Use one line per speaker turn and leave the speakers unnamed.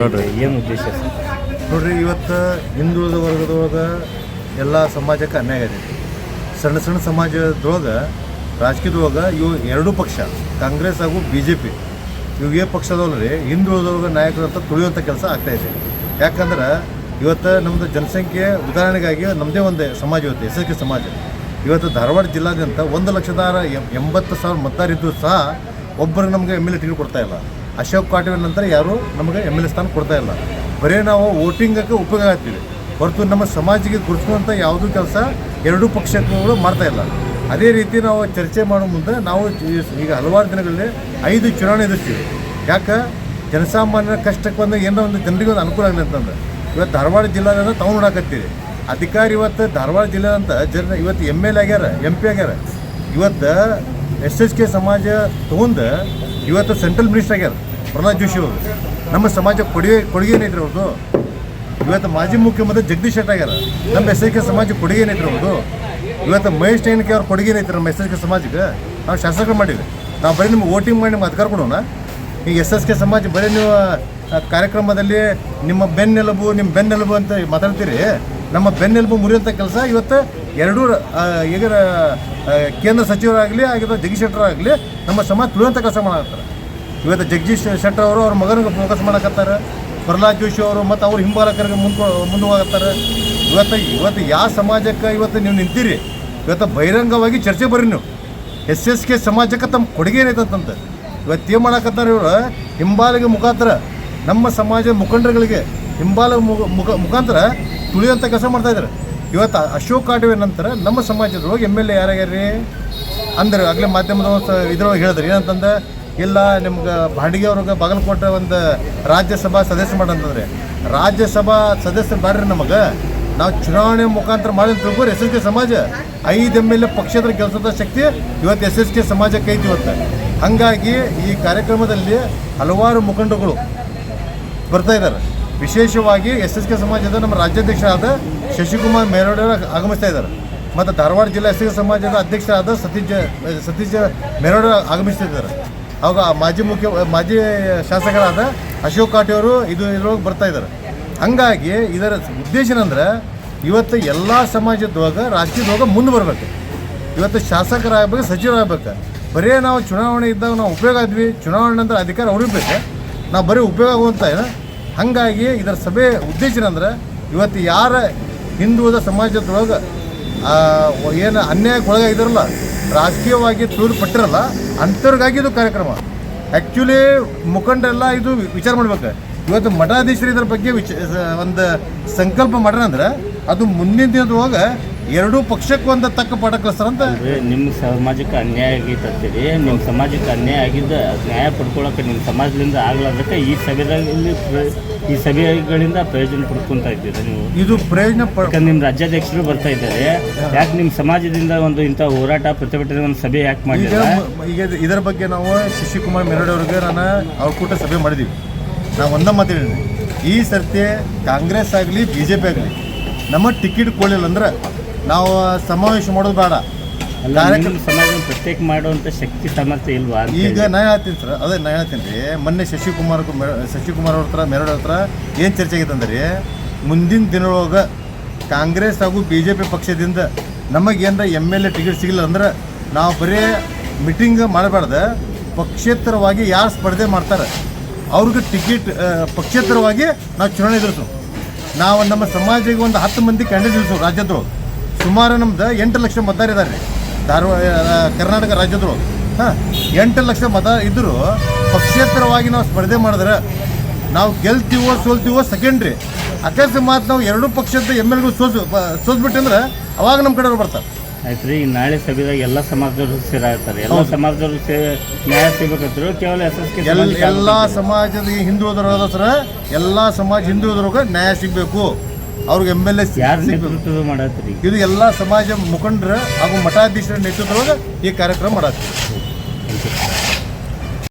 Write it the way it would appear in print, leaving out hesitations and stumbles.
ನೋಡ್ರಿ ಏನು ಉದ್ದೇಶ
ನೋಡ್ರಿ ಇವತ್ತು ಹಿಂದುಳಿದ ವರ್ಗದೊಳಗೆ ಎಲ್ಲ ಸಮಾಜಕ್ಕೆ ಅನ್ಯಾಯ ಆಗೈತಿ. ಸಣ್ಣ ಸಣ್ಣ ಸಮಾಜದೊಳಗೆ ರಾಜಕೀಯದೊಳಗೆ ಇವು ಎರಡೂ ಪಕ್ಷ ಕಾಂಗ್ರೆಸ್ ಹಾಗೂ BJP ಇವು ಪಕ್ಷದವ್ರಿ ಹಿಂದುಳಿದೊಳಗೆ ನಾಯಕರು ಅಂತ ತುಳಿಯುವಂಥ ಕೆಲಸ ಆಗ್ತಾಯಿದೆ. ಯಾಕಂದ್ರೆ ಇವತ್ತು ನಮ್ಮದು ಜನಸಂಖ್ಯೆ ಉದಾಹರಣೆಗಾಗಿ ನಮ್ಮದೇ ಒಂದು ಸಮಾಜ ಇವತ್ತು SSK ಸಮಾಜ ಇವತ್ತು ಧಾರವಾಡ ಜಿಲ್ಲಾದ್ಯಂತ 1,80,000 ಮತದಾರಿದ್ದು ಸಹ ಒಬ್ಬರಿಗೆ ನಮಗೆ MLA ಟಿಕೆಟ್ ಕೊಡ್ತಾಯಿಲ್ಲ. ಅಶೋಕ್ ಕಾಟಿನ ನಂತರ ಯಾರು ನಮಗೆ MLA ಸ್ಥಾನ ಕೊಡ್ತಾಯಿಲ್ಲ. ಬರೀ ನಾವು ವೋಟಿಂಗಕ್ಕೆ ಉಪಯೋಗ ಆಗ್ತೀವಿ ಹೊರತು ನಮ್ಮ ಸಮಾಜಕ್ಕೆ ಗುರುತಿಸುವಂಥ ಯಾವುದೂ ಕೆಲಸ ಎರಡೂ ಪಕ್ಷಗಳು ಮಾಡ್ತಾಯಿಲ್ಲ. ಅದೇ ರೀತಿ ನಾವು ಚರ್ಚೆ ಮಾಡೋ ಮುಂದೆ ನಾವು ಈಗ ಹಲವಾರು ದಿನಗಳಲ್ಲಿ 5 ಚುನಾವಣೆ ಎದುರಿಸ್ತೀವಿ. ಯಾಕೆ ಜನಸಾಮಾನ್ಯರ ಕಷ್ಟಕ್ಕೆ ಬಂದಾಗ ಏನೋ ಒಂದು ಜನರಿಗೆ ಒಂದು ಅನುಕೂಲ ಆಗಲಿ ಅಂತಂದ್ರೆ ಇವತ್ತು ಧಾರವಾಡ ಜಿಲ್ಲಾದ ತಾವು ನೋಡಾಕತ್ತೀವಿ. ಅಧಿಕಾರಿ ಇವತ್ತು ಧಾರವಾಡ ಜಿಲ್ಲೆದಂತ ಜನ ಇವತ್ತು MLA ಆಗ್ಯಾರ MP ಆಗ್ಯಾರ. ಇವತ್ತು SSK ಸಮಾಜ ತೊಗೊಂಡು ಇವತ್ತು ಸೆಂಟ್ರಲ್ ಮಿನಿಸ್ಟರ್ ಆಗ್ಯಾರ ಪ್ರಹ್ಲಾದ್ ಜೋಶಿ ಅವರು. ನಮ್ಮ ಸಮಾಜ ಕೊಡುಗೆ ಏನೈತ್ರಿ ಅವ್ರದ್ದು. ಇವತ್ತು ಮಾಜಿ ಮುಖ್ಯಮಂತ್ರಿ ಜಗದೀಶ್ ಶೆಟ್ಟರ್ ಆಗ್ಯಾರ. ನಮ್ಮ SSK ಸಮಾಜ ಕೊಡುಗೆ ಏನೈತ್ರಿ ಅವ್ರದ್ದು. ಇವತ್ತು ಮಹೇಶ್ ಟೈನ್ಕೆ ಅವ್ರ ಕೊಡುಗೆ ಏನೈತ್ರಿ ನಮ್ಮ SSK ಸಮಾಜಕ್ಕೆ. ನಾವು ಶಾಸಕರು ಮಾಡಿವಿ. ನಾವು ಬರೀ ನಿಮ್ಗೆ ವೋಟಿಂಗ್ ಮಾಡಿ ನಿಮ್ಗೆ ಅಧಿಕಾರ ಕೊಡೋಣ. ಈಗ SSK ಸಮಾಜ ಬರೀ ನೀವು ಕಾರ್ಯಕ್ರಮದಲ್ಲಿ ನಿಮ್ಮ ಬೆನ್ನೆಲುಬು ಅಂತ ಮಾತಾಡ್ತೀರಿ. ನಮ್ಮ ಬೆನ್ನೆಲುಬು ಮುರಿಯುವಂಥ ಕೆಲಸ ಇವತ್ತು ಎರಡೂ ಈಗ ಕೇಂದ್ರ ಸಚಿವರಾಗಲಿ ಆಗಿರೋ ಜಗದೀಶ್ ಶೆಟ್ಟರ್ ಆಗಲಿ ನಮ್ಮ ಸಮಾಜ ತುಳಿಯುವಂಥ ಕೆಲಸ ಮಾಡಕತ್ತಾರೆ. ಇವತ್ತು ಜಗದೀಶ್ ಶೆಟ್ಟರ್ ಅವರು ಅವ್ರ ಮಗನಿಗೆ ಫೋಕಸ್ ಮಾಡಕತ್ತಾರೆ. ಪ್ರಹ್ಲಾದ್ ಜೋಶಿ ಅವರು ಮತ್ತು ಅವ್ರ ಹಿಂಬಾಲಕರಿಗೆ ಮುಂದೆ ಹೋಗತ್ತಾರೆ. ಇವತ್ತು ಯಾವ ಸಮಾಜಕ್ಕೆ ಇವತ್ತು ನೀವು ನಿಂತೀರಿ ಇವತ್ತು ಬಹಿರಂಗವಾಗಿ ಚರ್ಚೆ ಬರ್ರಿ ನೀವು. SSK ಸಮಾಜಕ್ಕೆ ತಮ್ಮ ಕೊಡುಗೆ ಏನೈತಂತ ಇವತ್ತು ಏನು ಮಾಡಕತ್ತಾರೆ ಇವರು ಹಿಂಬಾಲಿಗೆ ಮುಖಾಂತರ ನಮ್ಮ ಸಮಾಜ ಮುಖಂಡರುಗಳಿಗೆ ಹಿಂಬಾಲ ಮುಖಾಂತರ ತುಳಿಯುವಂಥ ಕೆಲಸ ಮಾಡ್ತಾಯಿದ್ದಾರೆ. ಇವತ್ತು ಅಶೋಕ್ ಕಾಟಿವೆ ನಂತರ ನಮ್ಮ ಸಮಾಜದೊಳಗೆ MLA ಯಾರ್ಯಾರ್ರಿ ಅಂದ್ರೆ ಆಗಲೇ ಮಾಧ್ಯಮದ ಇದ್ರೊಳಗೆ ಹೇಳಿದ್ರಿ ಏನಂತಂದ್ರೆ ಇಲ್ಲ ನಿಮ್ಗೆ ಬಾಡಿಗೆ ಅವ್ರಿಗೆ ಬಾಗಲಕೋಟೆ ಒಂದು ರಾಜ್ಯಸಭಾ ಸದಸ್ಯ ಮಾಡಂತಂದ್ರೆ ರಾಜ್ಯಸಭಾ ಸದಸ್ಯರು ಬ್ಯಾಡ್ರಿ ನಮಗೆ. ನಾವು ಚುನಾವಣೆ ಮುಖಾಂತರ ಮಾಡಿ ತಿಳ್ಕೊರಿ. SSK ಸಮಾಜ 5 MLA ಪಕ್ಷದ ಕೆಲಸದ ಶಕ್ತಿ ಇವತ್ತು SSK ಸಮಾಜಕ್ಕೆ ಐತಿ ಇವತ್ತು. ಹಾಗಾಗಿ ಈ ಕಾರ್ಯಕ್ರಮದಲ್ಲಿ ಹಲವಾರು ಮುಖಂಡರುಗಳು ಬರ್ತಾ ಇದ್ದಾರೆ. ವಿಶೇಷವಾಗಿ SSK ಸಮಾಜದ ನಮ್ಮ ರಾಜ್ಯಾಧ್ಯಕ್ಷರಾದ ಶಶಿಕುಮಾರ್ ಮೇರೋಡವರು ಆಗಮಿಸ್ತಾ ಇದ್ದಾರೆ. ಮತ್ತು ಧಾರವಾಡ ಜಿಲ್ಲಾ SSK ಸಮಾಜದ ಅಧ್ಯಕ್ಷರಾದ ಸತೀಶ್ ಮೇರೋಡವರು ಆಗಮಿಸ್ತಿದ್ದಾರೆ. ಅವಾಗ ಮಾಜಿ ಶಾಸಕರಾದ ಅಶೋಕ್ ಕಾಟಿಯವರು ಇದ್ರೊಳಗೆ ಬರ್ತಾ ಇದ್ದಾರೆ. ಹಾಗಾಗಿ ಇದರ ಉದ್ದೇಶ ಏನಂದ್ರೆ ಇವತ್ತು ಎಲ್ಲ ಸಮಾಜದೊಳಗೆ ರಾಜಕೀಯದೊಳಗೆ ಮುಂದೆ ಬರಬೇಕು. ಇವತ್ತು ಶಾಸಕರಾಗಬೇಕು, ಸಚಿವರಾಗಬೇಕು. ಬರೀ ನಾವು ಚುನಾವಣೆ ಇದ್ದಾಗ ನಾವು ಉಪಯೋಗ ಆದ್ವಿ, ಚುನಾವಣೆ ನಂತರ ಅಧಿಕಾರ ಅವ್ರಿಗೆ ಬೇಕು, ನಾವು ಬರೀ ಉಪಯೋಗ ಆಗುವಂತ ಹಾಗಾಗಿ ಇದರ ಸಭೆ ಉದ್ದೇಶ ಏನಂದ್ರೆ ಇವತ್ತು ಯಾರ ಹಿಂದುಳಿದ ಸಮಾಜದೊಳಗೆ ಏನು ಅನ್ಯಾಯಕ್ಕೆ ಒಳಗಾಗಿದ್ದಾರಲ್ಲ, ರಾಜಕೀಯವಾಗಿ ಪಟ್ಟಿರಲ್ಲ ಅಂಥವ್ರಿಗಾಗಿ ಇದು ಕಾರ್ಯಕ್ರಮ. ಆ್ಯಕ್ಚುಲಿ ಮುಖಂಡರೆಲ್ಲ ಇದು ವಿಚಾರ ಮಾಡ್ಬೇಕು. ಇವತ್ತು ಮಠಾಧೀಶರು ಇದರ ಬಗ್ಗೆ ಒಂದು ಸಂಕಲ್ಪ ಮಾಡ್ಯಾರ ಅಂದ್ರೆ ಅದು ಮುಂದಿನ ದಿನದೊಳಗೆ ಎರಡೂ ಪಕ್ಷಕ್ಕೆ ಒಂದು ತಕ್ಕ ಪಾಠ ಕಲಿಸ್ತಾರಂತ.
ನಿಮ್ಮ ಸಮಾಜಕ್ಕೆ ಅನ್ಯಾಯ ಆಗೈತಂತೀರಿ. ನಿಮ್ಮ ಸಮಾಜಕ್ಕೆ ಅನ್ಯಾಯ ಆಗಿದ್ದ ನ್ಯಾಯ ಪಡ್ಕೊಳ್ಳೋಕೆ ನಿಮ್ಮ ಸಮಾಜದಿಂದ ಆಗ್ಲಾರ್ದಕ್ಕೆ ಈ ಸಭೆಗಳಿಂದ ಪ್ರಯೋಜನ ಪಡ್ಕೊತಾ ಇದ್ದೀರಿ ನೀವು.
ಇದು ಪ್ರಯೋಜನ
ನಿಮ್ಮ ರಾಜ್ಯಾಧ್ಯಕ್ಷರು ಬರ್ತಾ ಇದ್ದಾರೆ. ಯಾಕೆ ನಿಮ್ಮ ಸಮಾಜದಿಂದ ಒಂದು ಇಂಥ ಹೋರಾಟ ಪ್ರತಿಭಟನೆ ಒಂದು ಸಭೆ ಯಾಕೆ ಮಾಡಿಲ್ಲ?
ಈಗ ಇದರ ಬಗ್ಗೆ ನಾವು ಶಶಿಕುಮಾರ್ ಮೇರೋಡವ್ರಿಗೆ ಅವ್ರ ಕೂಟ ಸಭೆ ಮಾಡಿದ್ದೀವಿ. ನಾವು ಒಂದ ಮಾತಾಡಿದ್ವಿ, ಈ ಸರ್ತಿ ಕಾಂಗ್ರೆಸ್ ಆಗಲಿ BJP ಆಗಲಿ ನಮ್ಮ ಟಿಕೆಟ್ ಕೊಡಲಿಲ್ಲ ಅಂದ್ರೆ ನಾವು ಸಮಾವೇಶ ಮಾಡೋದು ಬೇಡ.
ಸಮಾಜ ಪ್ರತ್ಯೇಕ ಮಾಡುವಂಥ ಶಕ್ತಿ ಸಾಮರ್ಥ್ಯ ಇಲ್ವಾ?
ಈಗ ನಾ ಹೇಳ್ತೀನಿ ಸರ್, ಅದೇ ನಾ ಹೇಳ್ತೀನಿ ರೀ. ಮೊನ್ನೆ ಶಶಿಕುಮಾರ್ ಅವ್ರ ಹತ್ರ ಮೇರೋಡ್ ಹತ್ರ ಏನು ಚರ್ಚೆ ಆಗೈತೆ ಅಂದ್ರೆ ಮುಂದಿನ ದಿನದೊಳಗೆ ಕಾಂಗ್ರೆಸ್ ಹಾಗೂ BJP ಪಕ್ಷದಿಂದ ನಮಗೇನಾರ MLA ಟಿಕೆಟ್ ಸಿಗಲಿಲ್ಲ ಅಂದ್ರೆ ನಾವು ಬರೀ ಮೀಟಿಂಗ್ ಮಾಡಬಾರ್ದು. ಪಕ್ಷೇತರವಾಗಿ ಯಾರು ಸ್ಪರ್ಧೆ ಮಾಡ್ತಾರೆ ಅವ್ರಿಗೆ ಟಿಕೆಟ್ ಪಕ್ಷೇತರವಾಗಿ ನಾವು ಚುನಾವಣೆ ಎದುರಿಸು. ನಾವು ನಮ್ಮ ಸಮಾಜಕ್ಕೆ ಒಂದು 10 ಮಂದಿ ಕ್ಯಾಂಡಿಡೇಟ್ ಇಳಿಸು. ರಾಜ್ಯದೊಳಗೆ ಸುಮಾರು ನಮ್ದು 8 ಲಕ್ಷ ಮತದಾರ ಇದ್ದಾರೆ ರೀ ಧಾರವಾಡ ಕರ್ನಾಟಕ ರಾಜ್ಯದೊಳಗೆ. 8 ಲಕ್ಷ ಮತ ಇದ್ದರೂ ಪಕ್ಷೇತರವಾಗಿ ನಾವು ಸ್ಪರ್ಧೆ ಮಾಡಿದ್ರೆ ನಾವು ಗೆಲ್ತೀವೋ ಸೋಲ್ತೀವೋ ಸೆಕೆಂಡ್ರಿ. ಅಕಸ್ಮಾತ್ ನಾವು ಎರಡೂ ಪಕ್ಷದ MLAಗಳು ಸೋಸ್ಬಿಟ್ಟಂದ್ರೆ ಅವಾಗ ನಮ್ಮ ಕಡೆಯವ್ರು ಬರ್ತಾರೆ.
ಆಯ್ತು ರೀ. ನಾಳೆ ಸಭೆದಾಗ ಎಲ್ಲ ಸಮಾಜದವರು ಸೇರಾಗ್ತಾರೆ. ಎಲ್ಲ ಸಮಾಜದವರು ನ್ಯಾಯ ಸಿಗಬೇಕಂತರು ಕೇವಲ SSK
ಎಲ್ಲ ಸಮಾಜದ ಹಿಂದುಳಿದವರು ಸರ ಎಲ್ಲ ಸಮಾಜ ಹಿಂದುಳಿದವ್ರಿಗೆ ನ್ಯಾಯ ಸಿಗಬೇಕು. ಅವ್ರಿಗೆ MLA
ಯಾರು ನೇತೃತ್ವ ಮಾಡತ್ತೀರಿ?
ಇದು ಎಲ್ಲ ಸಮಾಜ ಮುಖಂಡರು ಹಾಗೂ ಮಠಾಧೀಶರ ನೇತೃತ್ವದೊಳಗೆ ಈ ಕಾರ್ಯಕ್ರಮ ಮಾಡತ್ತೀವಿ.